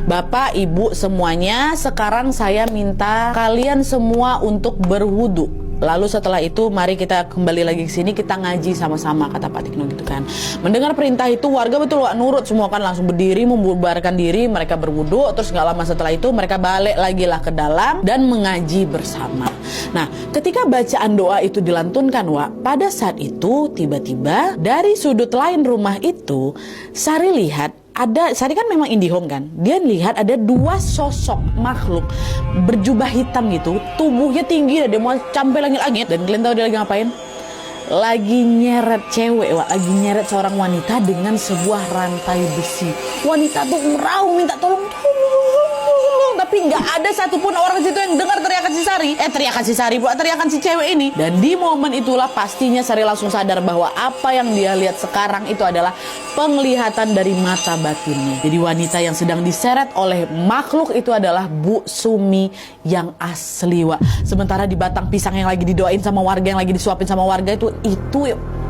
Bapak, Ibu semuanya, sekarang saya minta kalian semua untuk berwudu. Lalu setelah itu mari kita kembali lagi ke sini, kita ngaji sama-sama, kata Pak Tikno gitu kan. Mendengar perintah itu warga betul Wak nurut semua kan, langsung berdiri membubarkan diri, mereka berwudu. Terus gak lama setelah itu mereka balik lagi lah ke dalam dan mengaji bersama. Nah, ketika bacaan doa itu dilantunkan Wak, pada saat itu tiba-tiba dari sudut lain rumah itu Sari lihat Sari kan memang IndiHome kan, dia lihat ada dua sosok makhluk berjubah hitam gitu, tubuhnya tinggi dan dia mau sampai langit-langit. Dan kalian tahu dia lagi ngapain? Lagi nyeret cewek, Wak. Lagi nyeret seorang wanita dengan sebuah rantai besi. Wanita tuh meraung minta tolong, tapi nggak ada satupun orang situ yang dengar teriakan si Sari. Teriakan si Sari, buat teriakan si cewek ini. Dan di momen itulah pastinya Sari langsung sadar bahwa apa yang dia lihat sekarang itu adalah penglihatan dari mata batinnya. Jadi wanita yang sedang diseret oleh makhluk itu adalah Bu Sumi yang asli, Wak. Sementara di batang pisang yang lagi didoain sama warga, yang lagi disuapin sama warga itu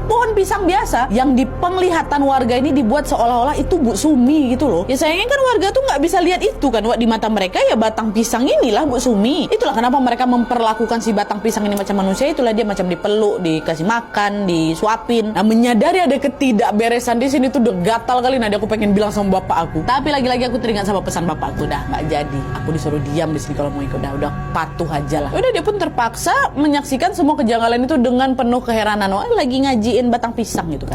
pohon pisang biasa yang di penglihatan warga ini dibuat seolah-olah itu Bu Sumi gitu loh. Ya sayangnya kan warga tuh nggak bisa lihat itu kan, Wak. Di mata mereka ya batang pisang inilah Bu Sumi. Itulah kenapa mereka memperlakukan si batang pisang ini macam manusia. Itulah dia macam dipeluk, dikasih makan, disuapin. Nah, menyadari ada ketidakberesan di sini tuh udah gatal kali. Nah, aku pengen bilang sama bapak aku, tapi lagi-lagi aku teringat sama pesan bapakku, dah nggak jadi. Aku disuruh diam di sini kalau mau ikut, udah patuh aja lah. Udah dia pun terpaksa menyaksikan semua kejanggalan itu dengan penuh keheranan. Wah, lagi ngaji batang pisang gitu kan.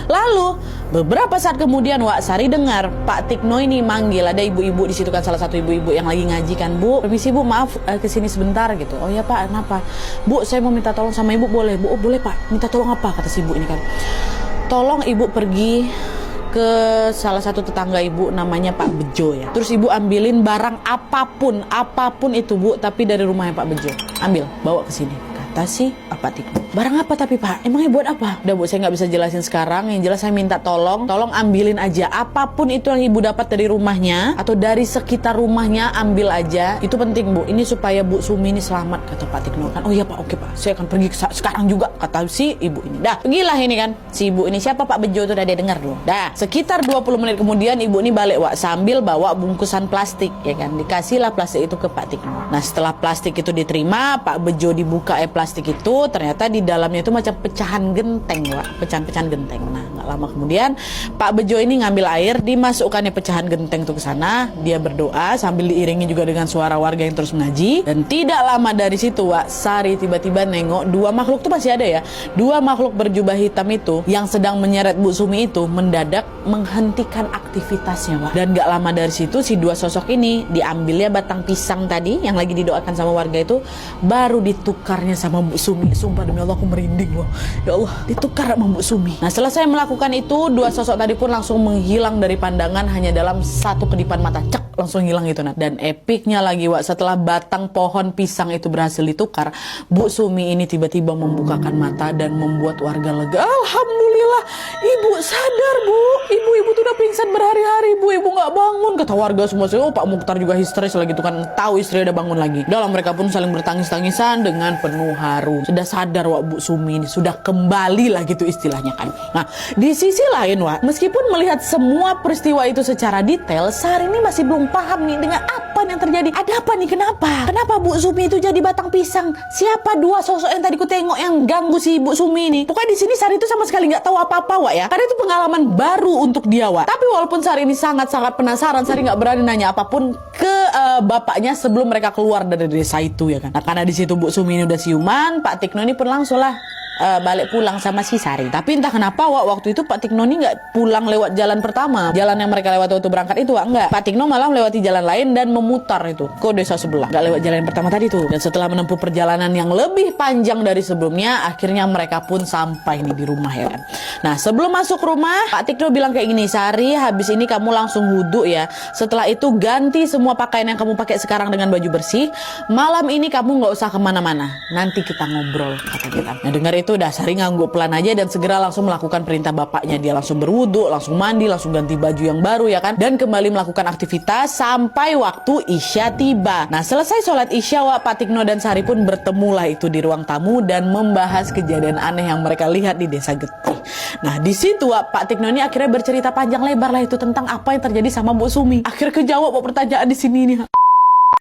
Lalu beberapa saat kemudian Wak, Sari dengar Pak Tikno ini manggil, ada ibu-ibu di situ kan, salah satu ibu-ibu yang lagi ngaji kan. Bu, permisi Bu, maaf kesini sebentar gitu. Oh ya Pak, kenapa? Bu, saya mau minta tolong sama Ibu, boleh? Bu, oh, boleh Pak. Minta tolong apa? Kata si ibu ini kan. Tolong Ibu pergi ke salah satu tetangga Ibu namanya Pak Bejo ya. Terus Ibu ambilin barang apapun itu Bu, tapi dari rumahnya Pak Bejo. Ambil, bawa ke sini. Kata si Pak Tikno. Barang apa tapi Pak? Emangnya buat apa? Udah Bu, saya nggak bisa jelasin sekarang. Yang jelas saya minta tolong ambilin aja apapun itu yang Ibu dapat dari rumahnya atau dari sekitar rumahnya, ambil aja. Itu penting Bu. Ini supaya Bu Sumi ini selamat, kata Pak Tikno kan. Oh iya Pak, oke Pak. Saya akan pergi sekarang juga, kata si ibu ini. Dah, pergilah ini kan. Si ibu ini siapa Pak Bejo tuh, udah dia dengar dulu. Dah, sekitar 20 menit kemudian ibu ini balik Wak, sambil bawa bungkusan plastik ya kan. Dikasihlah plastik itu ke Pak Tikno. Nah, setelah plastik itu diterima, Pak Bejo dibuka plastik itu, ternyata di dalamnya itu macam pecahan genteng, Wak. Pecahan genteng. Nah, nggak lama kemudian Pak Bejo ini ngambil air, dimasukkannya pecahan genteng tuh ke sana. Dia berdoa sambil diiringi juga dengan suara warga yang terus mengaji. Dan tidak lama dari situ, Wak, Sari tiba-tiba nengok dua makhluk tuh masih ada ya. Dua makhluk berjubah hitam itu yang sedang menyeret Bu Sumi itu mendadak menghentikan aktivitasnya, Wak. Dan nggak lama dari situ si dua sosok ini diambilnya batang pisang tadi yang lagi didoakan sama warga itu, baru ditukarnya sama Bu Sumi. Sumpah demi Allah aku merinding loh. Ya Allah, ditukar sama Bu Sumi. Nah, setelah saya melakukan itu, dua sosok tadi pun langsung menghilang dari pandangan hanya dalam satu kedipan mata. Cek, langsung hilang gitu. Nah, dan epiknya lagi, Wak, setelah batang pohon pisang itu berhasil ditukar, Bu Sumi ini tiba-tiba membukakan mata dan membuat warga lega. Alhamdulillah, Ibu sadar Bu. Ibu tuh udah pingsan berhari-hari Bu. Ibu nggak bangun, kata warga semua. Oh, Pak Mukhtar juga histeris lagi tuh kan, tahu istri udah bangun lagi. Dalam mereka pun saling bertangis-tangisan dengan penuh haru. Sudah sadar Wak, Bu Sumi ini sudah kembali lah gitu istilahnya kan. Nah, di sisi lain Wak, meskipun melihat semua peristiwa itu secara detail, Sari ini masih belum paham nih dengan apa yang terjadi. Ada apa nih? Kenapa Bu Sumi itu jadi batang pisang? Siapa dua sosok yang tadi ku tengok yang ganggu si Bu Sumi ini? Pokoknya di sini Sari itu sama sekali nggak tahu apa-apa, Wak ya. Karena itu pengalaman baru untuk dia, Wak. Tapi walaupun Sari ini sangat-sangat penasaran, Sari nggak berani nanya apapun ke bapaknya sebelum mereka keluar dari desa itu ya kan. Nah, karena di situ Bu Sumi ini udah siuman, Pak Tikno ini pun langsung lah balik pulang sama si Sari. Tapi entah kenapa Wak, waktu itu Pak Tikno ini nggak pulang lewat jalan pertama, jalan yang mereka lewat waktu berangkat itu, Wak, enggak. Pak Tikno malah melewati jalan lain dan memutar itu ke desa sebelah, nggak lewat jalan yang pertama tadi tuh. Dan setelah menempuh perjalanan yang lebih panjang dari sebelumnya, akhirnya mereka pun sampai nih di rumah ya kan. Nah, sebelum masuk rumah, Pak Tikno bilang kayak gini, Sari, habis ini kamu langsung wudhu ya. Setelah itu ganti semua pakaian yang kamu pakai sekarang dengan baju bersih. Malam ini kamu nggak usah kemana-mana, nanti kita ngobrol, kata kita. Nah, dengar itu udah Sari ngangguk pelan aja dan segera langsung melakukan perintah bapaknya. Dia langsung berwudu, langsung mandi, langsung ganti baju yang baru ya kan, dan kembali melakukan aktivitas sampai waktu Isya tiba. Nah selesai sholat Isya, Pak Tikno dan Sari pun bertemulah itu di ruang tamu dan membahas kejadian aneh yang mereka lihat di Desa Getih. Nah di situ Pak Tikno ini akhirnya bercerita panjang lebar lah itu tentang apa yang terjadi sama Bu Sumi. Akhirnya kejawab pertanyaan di sini nih.